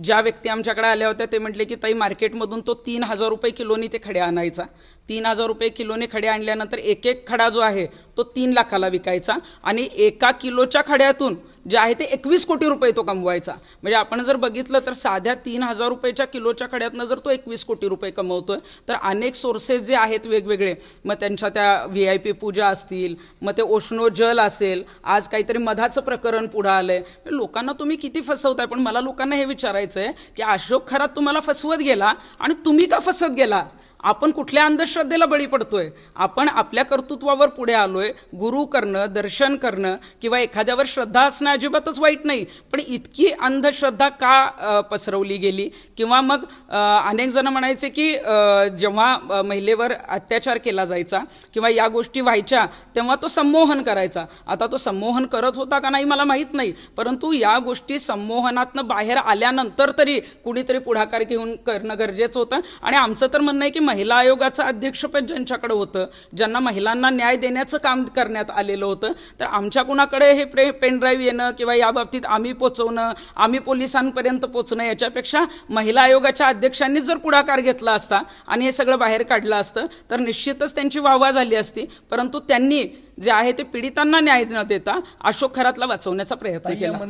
ज्या व्यक्ती आमच्याकडे आल्या होत्या ते म्हटले की ताई मार्केटमधून तो 3,000 रुपये किलोनी ते खडे आणायचा, 3,000 रुपये किलोने खडे आणल्यानंतर एक एक खडा जो आहे तो 3 लाखाला विकायचा आणि 1 किलोच्या खड्यातून जे आहे ते 21 कोटी रुपये तो कमवायचा. म्हणजे आपण जर बघितलं तर साध्या 3,000 रुपयाच्या किलोच्या खड्यातनं जर तो 21 कोटी रुपये कमवतोय तर अनेक सोर्सेस जे आहेत वेगवेगळे, मग त्यांच्या त्या VIP पूजा असतील, मग ते ओशनो जल असेल, आज काहीतरी मधाचं प्रकरण पुढं आलंय. लोकांना तुम्ही किती फसवताय. पण मला लोकांना हे विचारायचं आहे की अशोक खरात तुम्हाला फसवत गेला आणि तुम्ही का फसत गेला? आपण कुठल्या अंधश्रद्धेला बळी पडतोय? आपण आपल्या कर्तृत्वावर पुढे आलोय. गुरु करणं, दर्शन करणं किंवा एखाद्यावर श्रद्धा असणं अजिबातच वाईट नाही, पण इतकी अंधश्रद्धा का पसरवली गेली? किंवा मग अनेक जण म्हणायचे की जेव्हा महिलेवर अत्याचार केला जायचा किंवा या गोष्टी व्हायच्या तेव्हा तो संमोहन करायचा. आता तो संमोहन करत होता का नाही मला माहीत नाही, परंतु या गोष्टी संमोहनातनं बाहेर आल्यानंतर तरी कुणीतरी पुढाकार घेऊन करणं गरजेचं होतं. आणि आमचं तर म्हणणं आहे की महिला आयोगाचं अध्यक्षपद ज्यांच्याकडे होतं, ज्यांना महिलांना न्याय देण्याचं काम करण्यात आलेलं होतं, तर आमच्या कुणाकडे हे पेनड्राईव्ह येणं किंवा या बाबतीत आम्ही पोचवणं, आम्ही पोलिसांपर्यंत पोचणं, याच्यापेक्षा महिला आयोगाच्या अध्यक्षांनीच जर पुढाकार घेतला असता आणि हे सगळं बाहेर काढलं असतं तर निश्चितच त्यांची वाहवा झाली असती. परंतु त्यांनी जे आहे ते पीडितांना न्याय न देता अशोक खरातला वाचवण्याचा प्रयत्न केला.